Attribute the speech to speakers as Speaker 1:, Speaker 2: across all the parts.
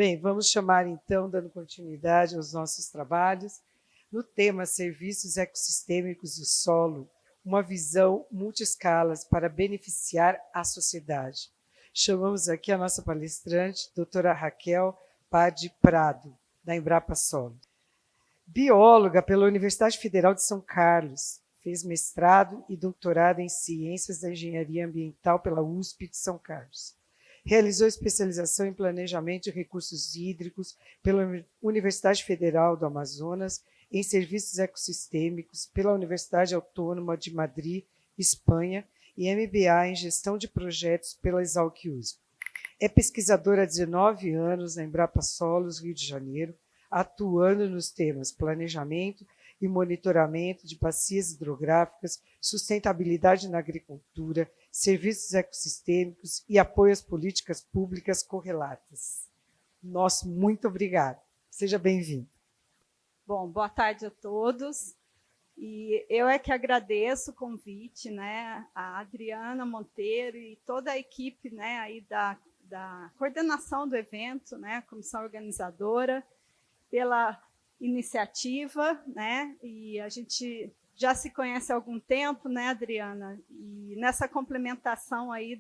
Speaker 1: Bem, vamos chamar, então, dando continuidade aos nossos trabalhos, no tema Serviços Ecossistêmicos do Solo, uma visão multiescalas para beneficiar a sociedade. Chamamos aqui a nossa palestrante, doutora Raquel Pade Prado, da Embrapa Solo. Bióloga pela Universidade Federal de São Carlos, fez mestrado e doutorado em Ciências da Engenharia Ambiental pela USP de São Carlos. Realizou especialização em Planejamento de Recursos Hídricos pela Universidade Federal do Amazonas, em Serviços Ecossistêmicos pela Universidade Autônoma de Madrid, Espanha, e MBA em Gestão de Projetos pela Exalc-USP. É pesquisadora há 19 anos na Embrapa Solos, Rio de Janeiro, atuando nos temas planejamento e monitoramento de bacias hidrográficas, sustentabilidade na agricultura, serviços ecossistêmicos e apoio às políticas públicas correlatas. Nosso muito obrigado. Seja bem-vindo.
Speaker 2: Bom, boa tarde a todos. E eu é que agradeço o convite, né, a Adriana Monteiro e toda a equipe, né, aí da coordenação do evento, né, comissão organizadora, pela iniciativa, né, e a gente já se conhece há algum tempo, né, Adriana, e nessa complementação aí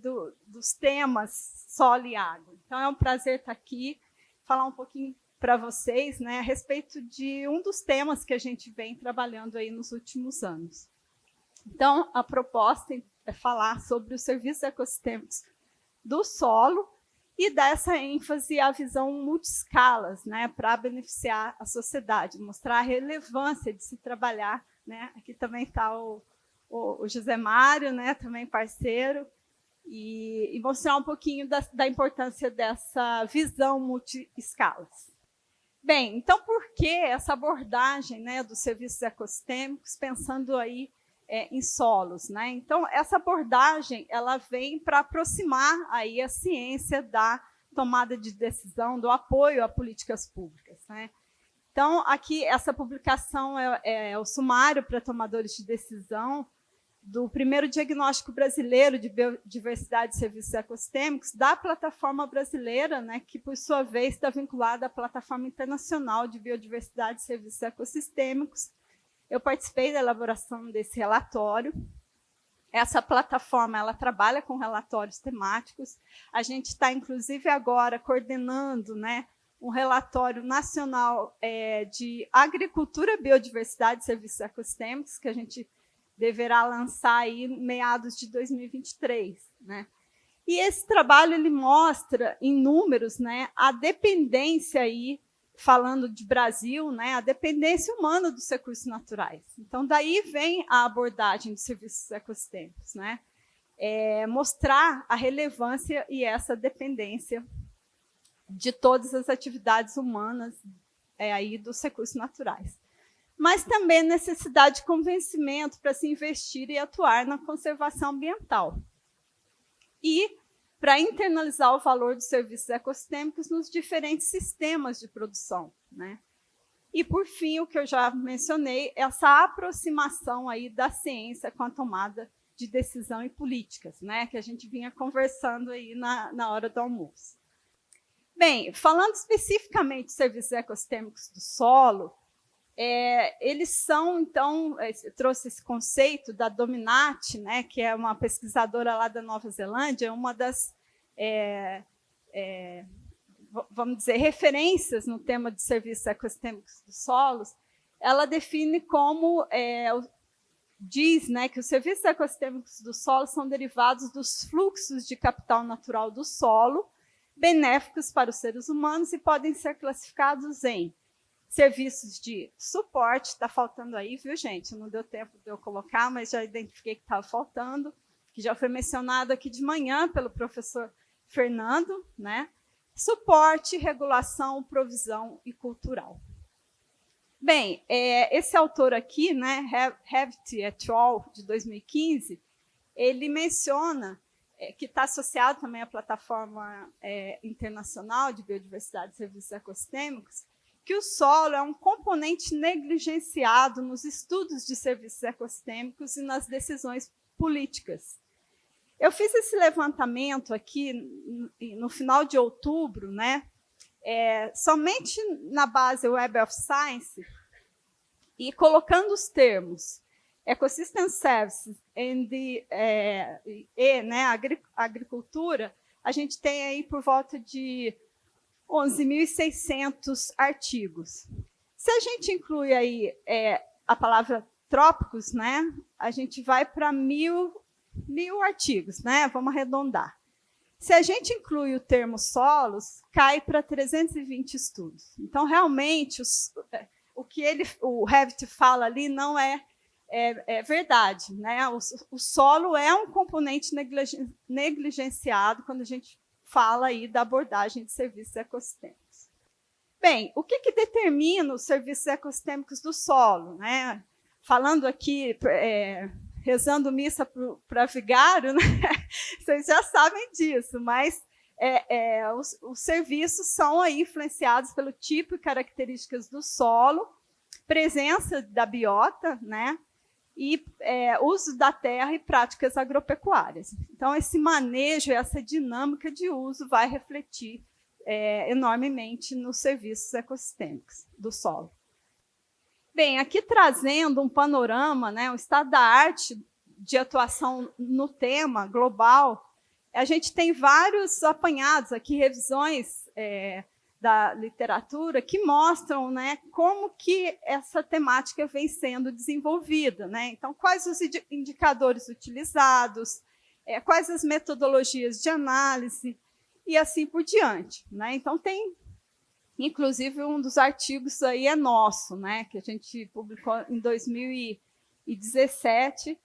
Speaker 2: dos temas solo e água. Então, é um prazer estar aqui, falar um pouquinho para vocês, né, a respeito de um dos temas que a gente vem trabalhando aí nos últimos anos. Então, a proposta é falar sobre os serviços ecossistêmicos do solo e dar essa ênfase à visão multiscalas, né, para beneficiar a sociedade, mostrar a relevância de se trabalhar, né, aqui também está o José Mário, né, também parceiro, e mostrar um pouquinho da importância dessa visão multiescalas. Bem, então, por que essa abordagem, né, dos serviços ecossistêmicos, pensando aí em solos, né? Então, essa abordagem ela vem para aproximar aí a ciência da tomada de decisão, do apoio a políticas públicas, né? Então, aqui, essa publicação é o sumário para tomadores de decisão do primeiro diagnóstico brasileiro de biodiversidade e serviços ecossistêmicos da plataforma brasileira, né, que, por sua vez, está vinculada à plataforma internacional de biodiversidade e serviços ecossistêmicos. Eu participei da elaboração desse relatório. Essa plataforma ela trabalha com relatórios temáticos. A gente está, inclusive, agora coordenando, né, um relatório nacional de agricultura, biodiversidade e serviços ecossistêmicos, que a gente deverá lançar aí meados de 2023, né? E esse trabalho ele mostra em números, né, a dependência aí, falando de Brasil, né, a dependência humana dos recursos naturais. Então, daí vem a abordagem de serviços ecossistêmicos, né? Mostrar a relevância e essa dependência de todas as atividades humanas aí dos recursos naturais. Mas também necessidade de convencimento para se investir e atuar na conservação ambiental. E para internalizar o valor dos serviços ecossistêmicos nos diferentes sistemas de produção, né? E, por fim, o que eu já mencionei, essa aproximação aí da ciência com a tomada de decisão e políticas, né? Que a gente vinha conversando aí na hora do almoço. Bem, falando especificamente de serviços ecossistêmicos do solo, eles são, então, eu trouxe esse conceito da Dominati, né, que é uma pesquisadora lá da Nova Zelândia, uma das, vamos dizer, referências no tema de serviços ecossistêmicos dos solos. Ela define como, diz, né, que os serviços ecossistêmicos do solo são derivados dos fluxos de capital natural do solo, benéficos para os seres humanos e podem ser classificados em serviços de suporte, está faltando aí, viu, gente? Não deu tempo de eu colocar, mas já identifiquei que estava faltando, que já foi mencionado aqui de manhã pelo professor Fernando, né? Suporte, regulação, provisão e cultural. Bem, esse autor aqui, né, Hewitt et al., de 2015, ele menciona que está associado também à plataforma internacional de biodiversidade e serviços ecossistêmicos, que o solo é um componente negligenciado nos estudos de serviços ecossistêmicos e nas decisões políticas. Eu fiz esse levantamento aqui no final de outubro, né, somente na base Web of Science e colocando os termos Ecosystem Services né, agricultura, a gente tem aí por volta de 11.600 artigos. Se a gente inclui aí a palavra trópicos, né, a gente vai para 1.000 artigos, né, vamos arredondar. Se a gente inclui o termo solos, cai para 320 estudos. Então, realmente, o que o Revit fala ali não é verdade, né? O solo é um componente negligenciado quando a gente fala aí da abordagem de serviços ecossistêmicos. Bem, o que determina os serviços ecossistêmicos do solo, né? Falando aqui, rezando missa para vigário, né? Vocês já sabem disso, mas os serviços são aí influenciados pelo tipo e características do solo, presença da biota, né? E uso da terra e práticas agropecuárias. Então, esse manejo, essa dinâmica de uso vai refletir enormemente nos serviços ecossistêmicos do solo. Bem, aqui trazendo um panorama, né, o estado da arte de atuação no tema global, a gente tem vários apanhados aqui, revisões da literatura que mostram, né, como que essa temática vem sendo desenvolvida, né? Então, quais os indicadores utilizados, quais as metodologias de análise e assim por diante, né? Então, tem, inclusive, um dos artigos aí é nosso, né, que a gente publicou em 2017,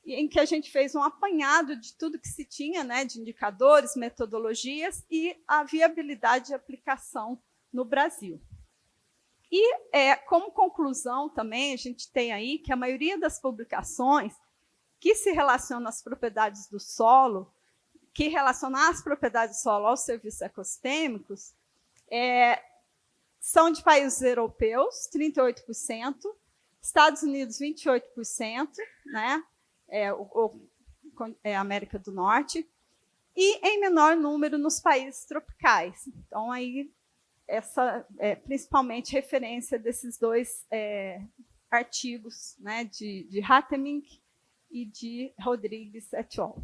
Speaker 2: em que a gente fez um apanhado de tudo que se tinha, né, de indicadores, metodologias e a viabilidade de aplicação no Brasil. E, como conclusão também, a gente tem aí que a maioria das publicações que se relacionam às propriedades do solo, que relacionam as propriedades do solo aos serviços ecossistêmicos, são de países europeus, 38%, Estados Unidos, 28%, né? América do Norte, e em menor número nos países tropicais. Então, aí, essa principalmente referência desses dois artigos, né, de Hatemink e de Rodrigues et al.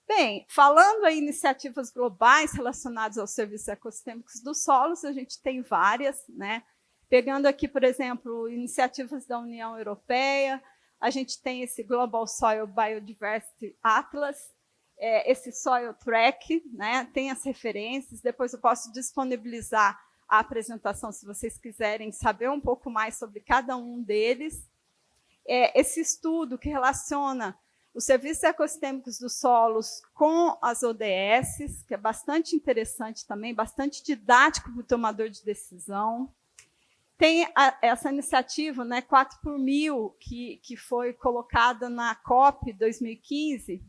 Speaker 2: Bem, falando em iniciativas globais relacionadas aos serviços ecossistêmicos dos solos, a gente tem várias, né? Pegando aqui, por exemplo, iniciativas da União Europeia, a gente tem esse Global Soil Biodiversity Atlas, esse Soil Track, né? Tem as referências, depois eu posso disponibilizar a apresentação se vocês quiserem saber um pouco mais sobre cada um deles. Esse estudo que relaciona os serviços ecossistêmicos dos solos com as ODS, que é bastante interessante também, bastante didático para o tomador de decisão. Tem essa iniciativa, né, 4x1000, que foi colocada na COP 2015,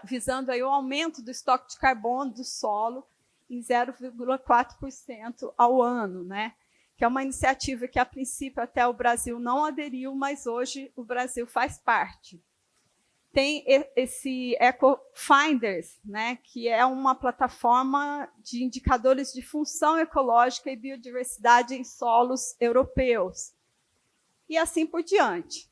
Speaker 2: visando aí o aumento do estoque de carbono do solo em 0,4% ao ano, né? Que é uma iniciativa que, a princípio, até o Brasil não aderiu, mas hoje o Brasil faz parte. Tem esse EcoFinders, né, que é uma plataforma de indicadores de função ecológica e biodiversidade em solos europeus. E assim por diante.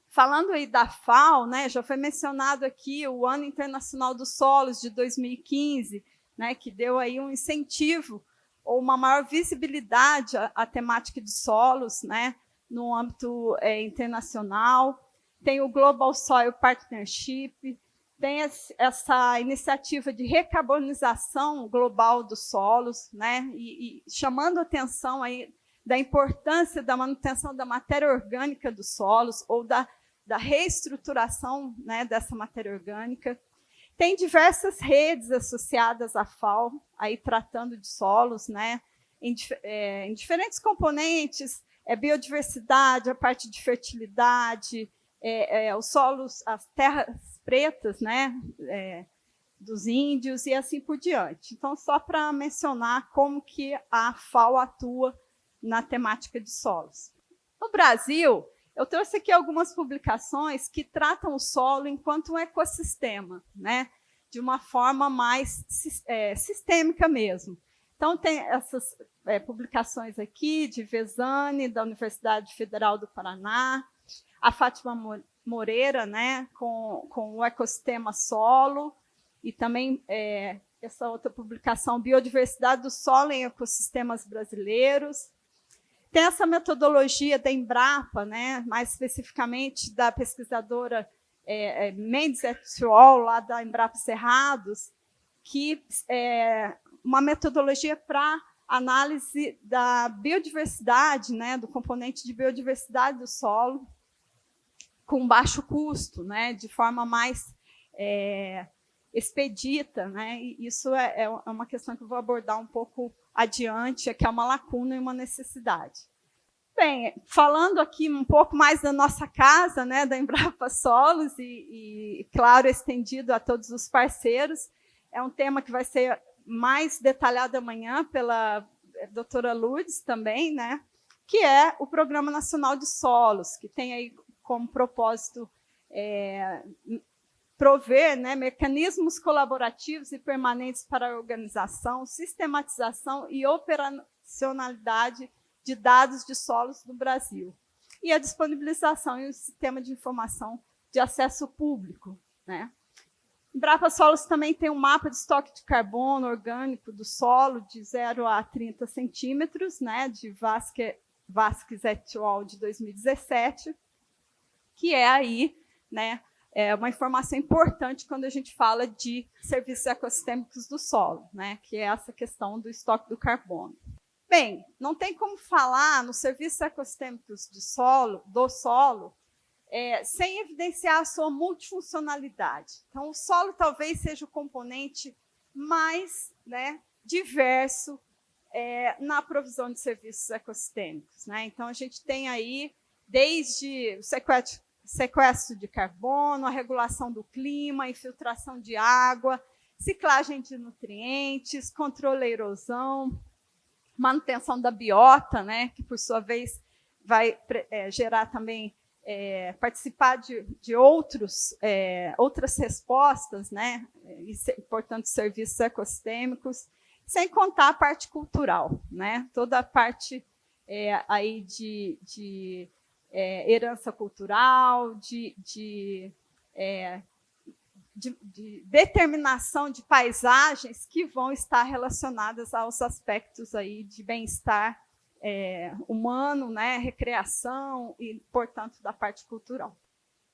Speaker 2: Falando aí da FAO, né, já foi mencionado aqui o Ano Internacional dos Solos de 2015, né, que deu aí um incentivo ou uma maior visibilidade à temática de solos, né, no âmbito internacional. Tem o Global Soil Partnership, tem essa iniciativa de recarbonização global dos solos, né, e chamando a atenção aí da importância da manutenção da matéria orgânica dos solos ou da reestruturação, né, dessa matéria orgânica. Tem diversas redes associadas à FAO, aí tratando de solos, né, em diferentes componentes, biodiversidade, a parte de fertilidade, os solos, as terras pretas, né, dos índios e assim por diante. Então, só para mencionar como que a FAO atua na temática de solos. No Brasil, eu trouxe aqui algumas publicações que tratam o solo enquanto um ecossistema, né, de uma forma mais sistêmica mesmo. Então, tem essas publicações aqui de Vesane, da Universidade Federal do Paraná, a Fátima Moreira, né, com o ecossistema solo, e também essa outra publicação, Biodiversidade do Solo em Ecossistemas Brasileiros. Tem essa metodologia da Embrapa, né, mais especificamente da pesquisadora Mendes et al., lá da Embrapa Cerrados, que é uma metodologia para análise da biodiversidade, né, do componente de biodiversidade do solo, com baixo custo, né, de forma mais expedita, né, e isso é uma questão que eu vou abordar um pouco adiante, que é uma lacuna e uma necessidade. Bem, falando aqui um pouco mais da nossa casa, né, da Embrapa Solos, e claro, estendido a todos os parceiros, é um tema que vai ser mais detalhado amanhã pela doutora Lourdes também, né, que é o Programa Nacional de Solos, que tem aí como propósito prover, né, mecanismos colaborativos e permanentes para a organização, sistematização e operacionalidade de dados de solos no Brasil, e a disponibilização em um sistema de informação de acesso público, né. Embrapa Solos também tem um mapa de estoque de carbono orgânico do solo de 0 a 30 centímetros, né, de Vasquez et al. De 2017, que é aí, né, uma informação importante quando a gente fala de serviços ecossistêmicos do solo, né, que é essa questão do estoque do carbono. Bem, não tem como falar nos serviços ecossistêmicos do solo, sem evidenciar a sua multifuncionalidade. Então, o solo talvez seja o componente mais, né, diverso na provisão de serviços ecossistêmicos, né? Então, a gente tem aí desde o sequestro de carbono, a regulação do clima, a infiltração de água, ciclagem de nutrientes, controle da erosão, manutenção da biota, né, que, por sua vez, vai gerar também, participar de outras respostas, né, e, portanto, serviços ecossistêmicos, sem contar a parte cultural, né, toda a parte aí de herança cultural, de determinação de paisagens que vão estar relacionadas aos aspectos aí de bem-estar humano, né, recreação e, portanto, da parte cultural.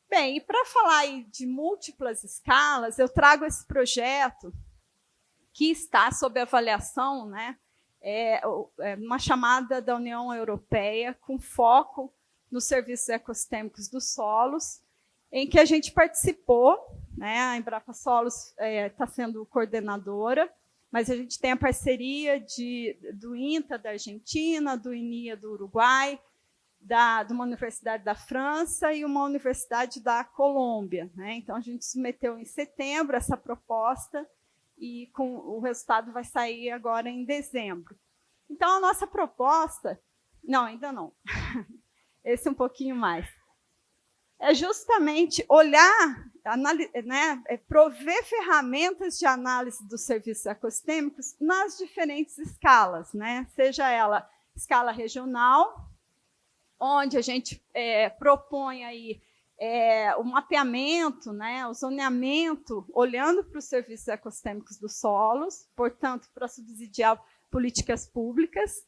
Speaker 2: Bem, e para falar aí de múltiplas escalas, eu trago esse projeto que está sob avaliação, né, uma chamada da União Europeia com foco nos serviços ecossistêmicos dos solos, em que a gente participou, né, a Embrapa Solos está sendo coordenadora, mas a gente tem a parceria do INTA da Argentina, do INIA do Uruguai, de uma universidade da França e uma universidade da Colômbia, né? Então, a gente submeteu em setembro essa proposta e o resultado vai sair agora em dezembro. Então, a nossa proposta... Não, ainda não. Esse um pouquinho mais. É justamente olhar, né, prover ferramentas de análise dos serviços ecossistêmicos nas diferentes escalas, né? Seja ela escala regional, onde a gente propõe aí o mapeamento, né, o zoneamento, olhando para os serviços ecossistêmicos dos solos, portanto, para subsidiar políticas públicas,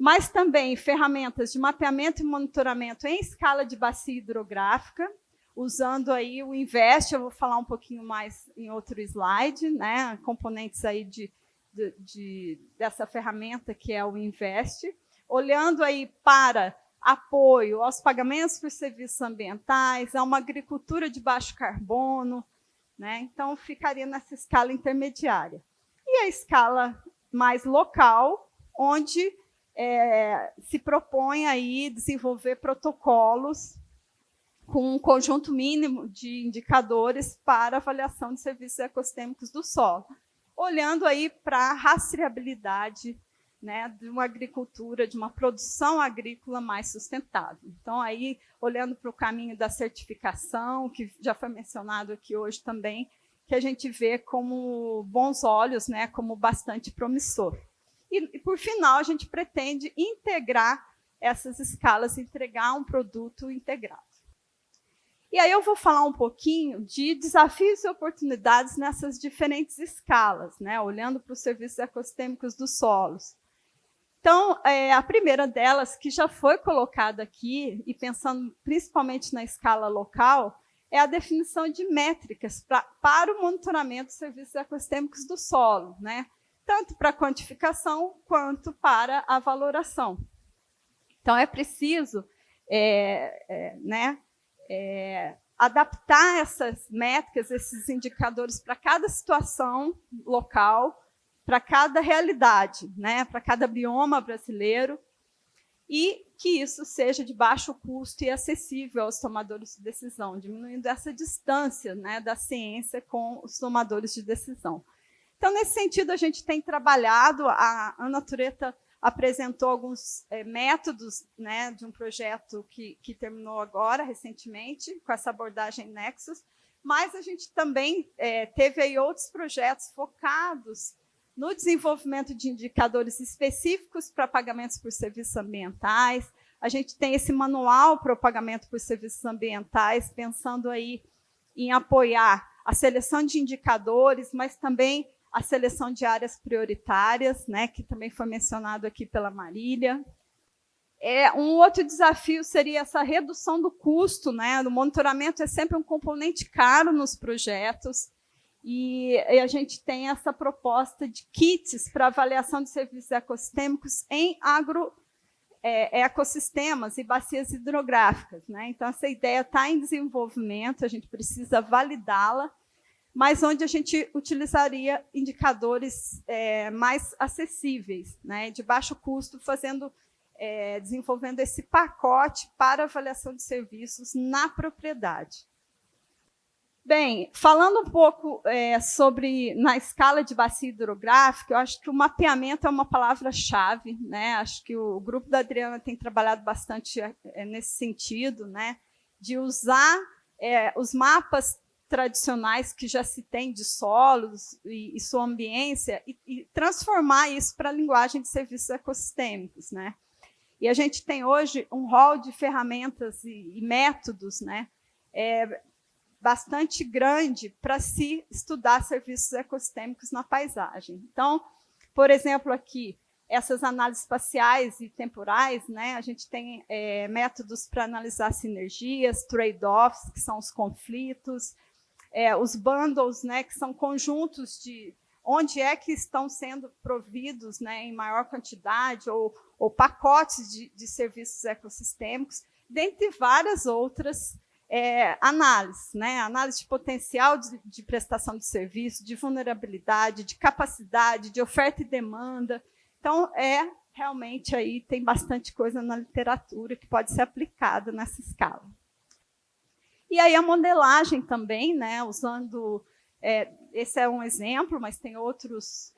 Speaker 2: mas também ferramentas de mapeamento e monitoramento em escala de bacia hidrográfica, usando aí o INVEST, eu vou falar um pouquinho mais em outro slide, né, componentes aí dessa ferramenta que é o INVEST, olhando aí para apoio aos pagamentos por serviços ambientais, a uma agricultura de baixo carbono, né, então ficaria nessa escala intermediária. E a escala mais local, onde se propõe aí desenvolver protocolos com um conjunto mínimo de indicadores para avaliação de serviços ecossistêmicos do solo, olhando aí para a rastreabilidade, né, de uma agricultura, de uma produção agrícola mais sustentável. Então, aí, olhando para o caminho da certificação, que já foi mencionado aqui hoje também, que a gente vê como bons olhos, né, como bastante promissor. E, por final, a gente pretende integrar essas escalas, entregar um produto integrado. E aí eu vou falar um pouquinho de desafios e oportunidades nessas diferentes escalas, né, olhando para os serviços ecossistêmicos dos solos. Então, a primeira delas, que já foi colocada aqui, e pensando principalmente na escala local, é a definição de métricas para o monitoramento dos serviços ecossistêmicos do solo, né, tanto para a quantificação quanto para a valoração. Então, é preciso adaptar essas métricas, esses indicadores para cada situação local, para cada realidade, né, para cada bioma brasileiro, e que isso seja de baixo custo e acessível aos tomadores de decisão, diminuindo essa distância, né, da ciência com os tomadores de decisão. Então, nesse sentido, a gente tem trabalhado, a Ana Tureta apresentou alguns métodos, né, de um projeto que terminou agora, recentemente, com essa abordagem Nexus, mas a gente também teve aí outros projetos focados no desenvolvimento de indicadores específicos para pagamentos por serviços ambientais. A gente tem esse manual para o pagamento por serviços ambientais, pensando aí em apoiar a seleção de indicadores, mas também a seleção de áreas prioritárias, né, que também foi mencionado aqui pela Marília. Um outro desafio seria essa redução do custo, né? O monitoramento é sempre um componente caro nos projetos, e a gente tem essa proposta de kits para avaliação de serviços ecossistêmicos em ecossistemas e bacias hidrográficas, né? Então, essa ideia está em desenvolvimento, a gente precisa validá-la, mas onde a gente utilizaria indicadores mais acessíveis, né, de baixo custo, desenvolvendo esse pacote para avaliação de serviços na propriedade. Bem, falando um pouco sobre, na escala de bacia hidrográfica, eu acho que o mapeamento é uma palavra-chave, né? Acho que o grupo da Adriana tem trabalhado bastante nesse sentido, né, de usar os mapas tradicionais que já se tem de solos e sua ambiência e transformar isso para a linguagem de serviços ecossistêmicos, né? E a gente tem hoje um rol de ferramentas e métodos, né, bastante grande para se estudar serviços ecossistêmicos na paisagem. Então, por exemplo, aqui, essas análises espaciais e temporais, né, a gente tem métodos para analisar sinergias, trade-offs, que são os conflitos, os bundles, né, que são conjuntos de onde é que estão sendo providos, né, em maior quantidade, ou pacotes de serviços ecossistêmicos, dentre várias outras análises, né, análise de potencial de prestação de serviço, de vulnerabilidade, de capacidade, de oferta e demanda. Então, realmente aí tem bastante coisa na literatura que pode ser aplicada nessa escala. E aí a modelagem também, né, usando, esse é um exemplo, mas tem outros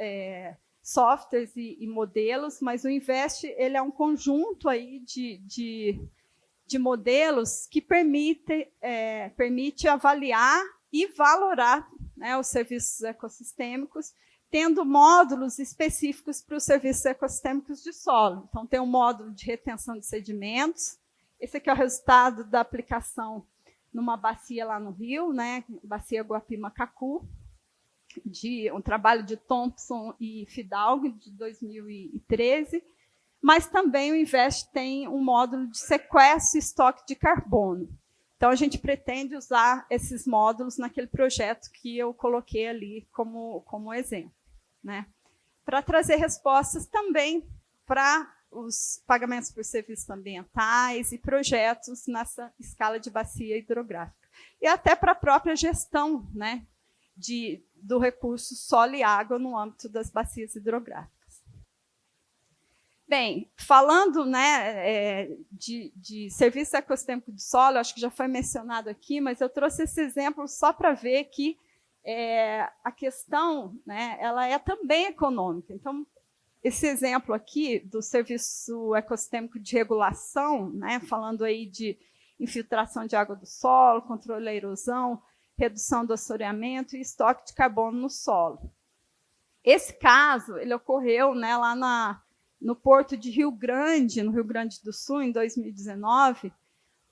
Speaker 2: softwares e modelos, mas o Invest ele é um conjunto aí de modelos que permite avaliar e valorar, né, os serviços ecossistêmicos, tendo módulos específicos para os serviços ecossistêmicos de solo. Então, tem um módulo de retenção de sedimentos. Esse aqui é o resultado da aplicação numa bacia lá no Rio, né, bacia Guapi-Macacu, de um trabalho de Thompson e Fidalgo, de 2013, mas também o Invest tem um módulo de sequestro e estoque de carbono. Então, a gente pretende usar esses módulos naquele projeto que eu coloquei ali como exemplo, né, para trazer respostas também para os pagamentos por serviços ambientais e projetos nessa escala de bacia hidrográfica. E até para a própria gestão, né, do recurso solo e água no âmbito das bacias hidrográficas. Bem, falando, né, de serviço ecossistêmico de solo, acho que já foi mencionado aqui, mas eu trouxe esse exemplo só para ver que a questão, né, ela é também econômica. Então, esse exemplo aqui do serviço ecossistêmico de regulação, né, falando aí de infiltração de água do solo, controle da erosão, redução do assoreamento e estoque de carbono no solo. Esse caso ele ocorreu, né, lá no porto de Rio Grande, no Rio Grande do Sul, em 2019,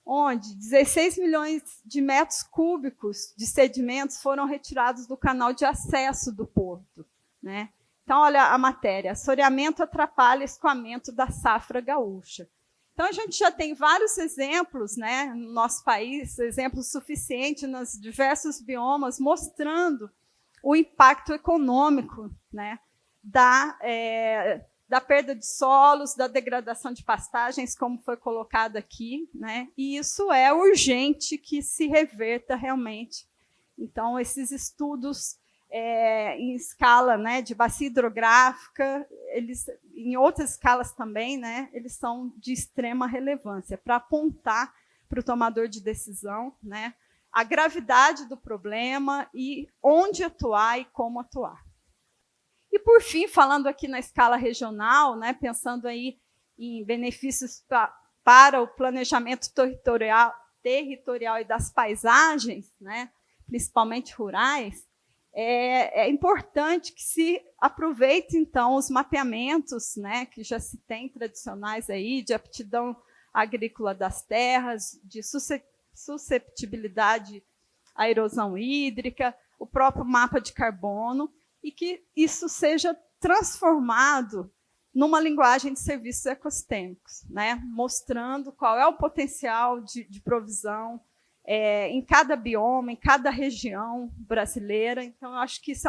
Speaker 2: onde 16 milhões de metros cúbicos de sedimentos foram retirados do canal de acesso do porto, né? Então, olha a matéria: assoreamento atrapalha escoamento da safra gaúcha. Então, a gente já tem vários exemplos, né, no nosso país, exemplos suficientes nos diversos biomas, mostrando o impacto econômico, né, da perda de solos, da degradação de pastagens, como foi colocado aqui, né? E isso é urgente que se reverta realmente. Então, esses estudos em escala, né, de bacia hidrográfica, eles, em outras escalas também, né, eles são de extrema relevância para apontar para o tomador de decisão, né, a gravidade do problema e onde atuar e como atuar. E, por fim, falando aqui na escala regional, né, pensando aí em benefícios para o planejamento territorial e das paisagens, né, principalmente rurais, é importante que se aproveite, então, os mapeamentos, né, que já se tem tradicionais aí, de aptidão agrícola das terras, de susceptibilidade à erosão hídrica, o próprio mapa de carbono, e que isso seja transformado numa linguagem de serviços ecossistêmicos, né, mostrando qual é o potencial de provisão em cada bioma, em cada região brasileira. Então, eu acho que isso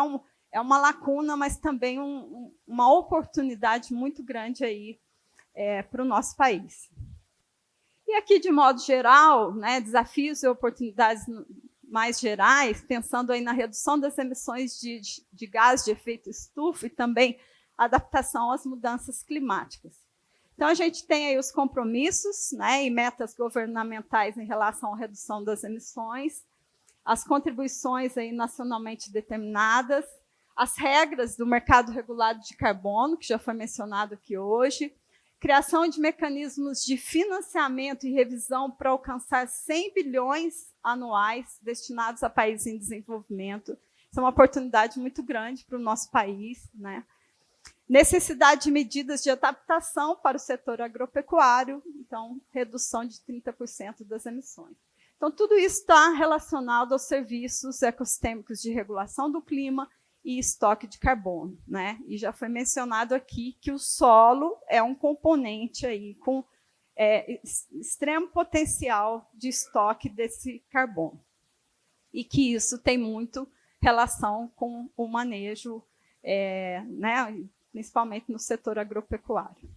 Speaker 2: é uma lacuna, mas também uma oportunidade muito grande aí para o nosso país. E aqui, de modo geral, né, desafios e oportunidades mais gerais, pensando aí na redução das emissões de gás de efeito estufa e também adaptação às mudanças climáticas. Então, a gente tem aí os compromissos, né, e metas governamentais em relação à redução das emissões, as contribuições aí nacionalmente determinadas, as regras do mercado regulado de carbono, que já foi mencionado aqui hoje, criação de mecanismos de financiamento e revisão para alcançar 100 bilhões anuais destinados a países em desenvolvimento. Isso é uma oportunidade muito grande para o nosso país, né? Necessidade de medidas de adaptação para o setor agropecuário, então, redução de 30% das emissões. Então, tudo isso está relacionado aos serviços ecossistêmicos de regulação do clima e estoque de carbono, né? E já foi mencionado aqui que o solo é um componente aí com extremo potencial de estoque desse carbono, e que isso tem muito relação com o manejo, né, principalmente no setor agropecuário.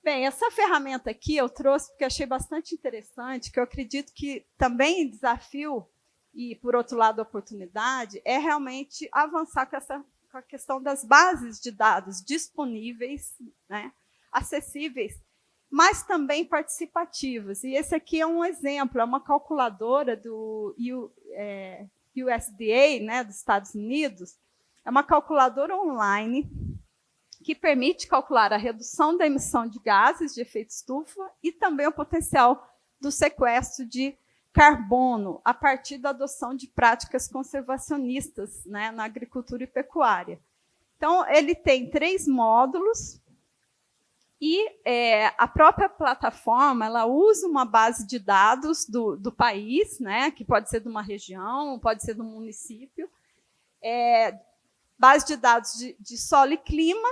Speaker 2: Bem, essa ferramenta aqui eu trouxe porque achei bastante interessante, que eu acredito que também desafio e, por outro lado, oportunidade, é realmente avançar com a questão das bases de dados disponíveis, né, acessíveis, mas também participativas. E esse aqui é um exemplo, é uma calculadora do USDA, né, dos Estados Unidos, é uma calculadora online que permite calcular a redução da emissão de gases de efeito estufa e também o potencial do sequestro de carbono a partir da adoção de práticas conservacionistas, né, na agricultura e pecuária. Então, ele tem 3 módulos e a própria plataforma ela usa uma base de dados do país, né, que pode ser de uma região, pode ser de um município, base de dados de solo e clima,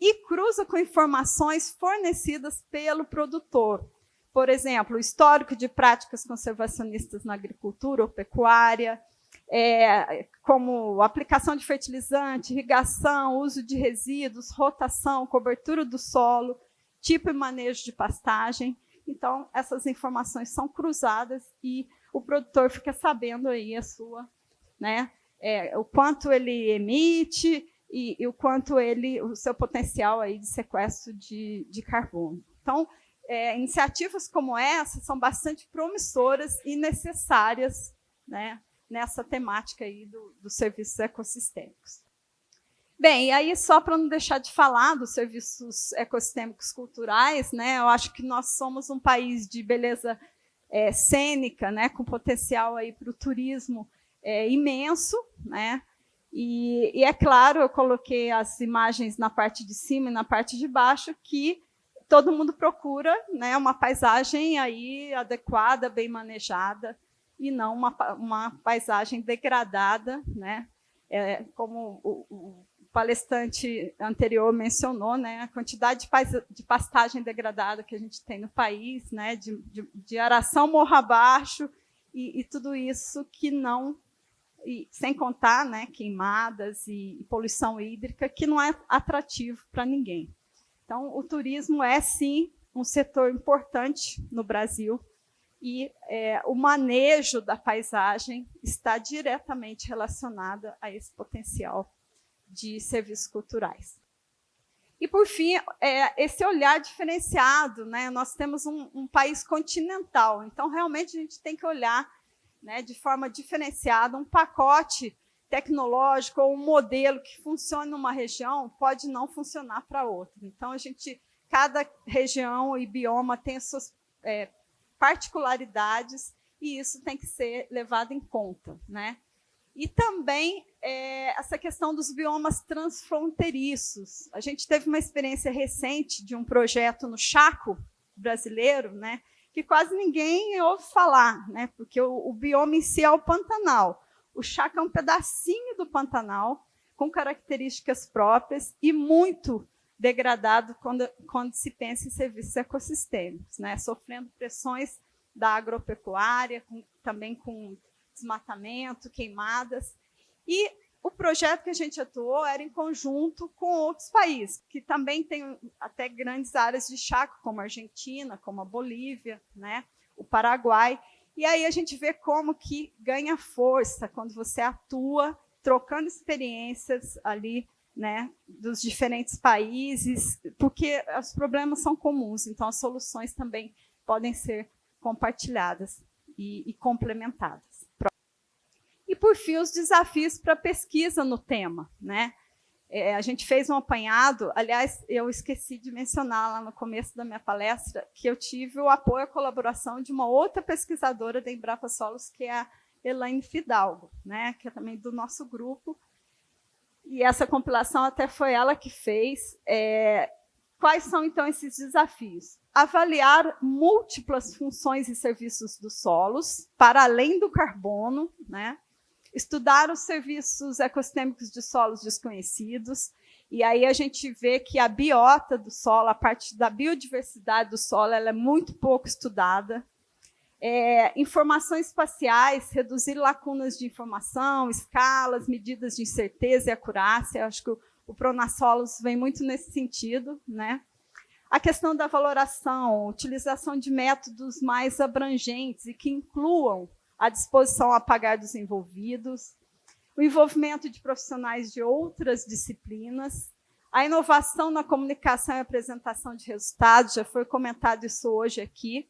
Speaker 2: e cruza com informações fornecidas pelo produtor. Por exemplo, o histórico de práticas conservacionistas na agricultura ou pecuária, como aplicação de fertilizante, irrigação, uso de resíduos, rotação, cobertura do solo, tipo e manejo de pastagem. Então, essas informações são cruzadas e o produtor fica sabendo aí a sua, né, o quanto ele emite e o quanto o seu potencial aí de sequestro de carbono. Então, iniciativas como essa são bastante promissoras e necessárias, né, nessa temática aí dos serviços ecossistêmicos. Bem, e aí, só para não deixar de falar dos serviços ecossistêmicos culturais, né, eu acho que nós somos um país de beleza cênica, né, com potencial aí para o turismo imenso, né, E é claro, eu coloquei as imagens na parte de cima e na parte de baixo, que todo mundo procura, né, uma paisagem aí adequada, bem manejada, e não uma paisagem degradada, né? Como o palestrante anterior mencionou, né, a quantidade de pastagem degradada que a gente tem no país, né, de aração morro abaixo, e tudo isso que não... E, sem contar, né, queimadas e poluição hídrica, que não é atrativo para ninguém. Então, o turismo é, sim, um setor importante no Brasil, e o manejo da paisagem está diretamente relacionado a esse potencial de serviços culturais. E, por fim, esse olhar diferenciado, né? Nós temos um país continental, então, realmente, a gente tem que olhar, né, de forma diferenciada. Um pacote tecnológico ou um modelo que funciona numa região pode não funcionar para outra. Então, cada região e bioma tem as suas particularidades, e isso tem que ser levado em conta, né? E também essa questão dos biomas transfronteiriços. A gente teve uma experiência recente de um projeto no Chaco brasileiro, né, que quase ninguém ouve falar, né, porque o bioma em si é o Pantanal. O Chaco é um pedacinho do Pantanal, com características próprias e muito degradado quando se pensa em serviços ecossistêmicos, né, sofrendo pressões da agropecuária, também com desmatamento, queimadas. E o projeto que a gente atuou era em conjunto com outros países, que também têm até grandes áreas de chaco, como a Argentina, como a Bolívia, né, o Paraguai. E aí a gente vê como que ganha força quando você atua trocando experiências ali, né, dos diferentes países, porque os problemas são comuns, então as soluções também podem ser compartilhadas e complementadas. E, por fim, os desafios para a pesquisa no tema, né? A gente fez um apanhado, aliás, eu esqueci de mencionar lá no começo da minha palestra, que eu tive o apoio e a colaboração de uma outra pesquisadora da Embrapa Solos, que é a Elaine Fidalgo, né? Que é também do nosso grupo, e essa compilação até foi ela que fez. Quais são, então, esses desafios? Avaliar múltiplas funções e serviços dos solos, para além do carbono, né? Estudar os serviços ecossistêmicos de solos desconhecidos, e aí a gente vê que a biota do solo, a parte da biodiversidade do solo, ela é muito pouco estudada. Informações espaciais, reduzir lacunas de informação, escalas, medidas de incerteza e acurácia. Acho que o Pronasolos vem muito nesse sentido, né? A questão da valoração, utilização de métodos mais abrangentes e que incluam a disposição a pagar dos envolvidos, o envolvimento de profissionais de outras disciplinas, a inovação na comunicação e apresentação de resultados, já foi comentado isso hoje aqui,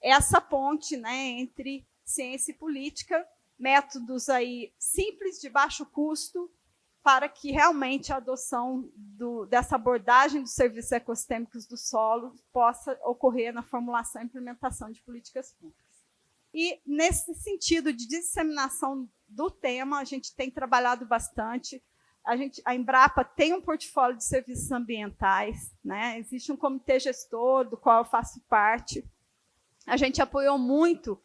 Speaker 2: essa ponte, né, entre ciência e política, métodos aí simples, de baixo custo, para que realmente a adoção dessa abordagem dos serviços ecossistêmicos do solo possa ocorrer na formulação e implementação de políticas públicas. E, nesse sentido de disseminação do tema, a gente tem trabalhado bastante. A Embrapa tem um portfólio de serviços ambientais, né? Existe um comitê gestor, do qual eu faço parte. A gente apoiou muito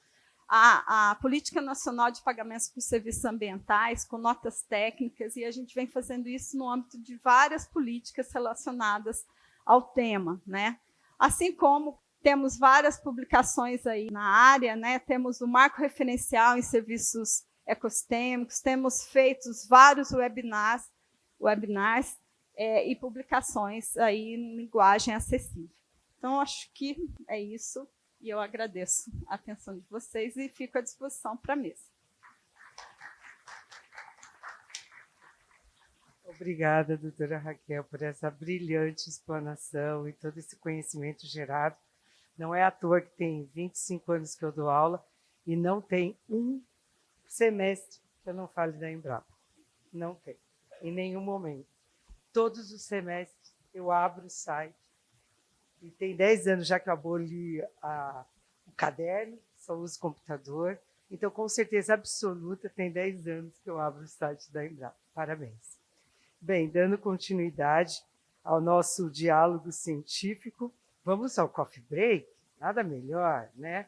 Speaker 2: a Política Nacional de Pagamentos por Serviços Ambientais, com notas técnicas, e a gente vem fazendo isso no âmbito de várias políticas relacionadas ao tema, né? Assim como temos várias publicações aí na área, né? Temos o marco referencial em serviços ecossistêmicos, temos feito vários webinars e publicações aí em linguagem acessível. Então, acho que é isso, e eu agradeço a atenção de vocês e fico à disposição para a mesa.
Speaker 1: Obrigada, doutora Raquel, por essa brilhante explanação e todo esse conhecimento gerado. Não é à toa que tem 25 anos que eu dou aula e não tem um semestre que eu não fale da Embrapa. Não tem, em nenhum momento. Todos os semestres eu abro o site, e tem 10 anos já que eu aboli o caderno, só uso computador, Então, com certeza absoluta, tem 10 anos que eu abro o site da Embrapa. Parabéns. Bem, dando continuidade ao nosso diálogo científico, vamos ao coffee break? Nada melhor, né?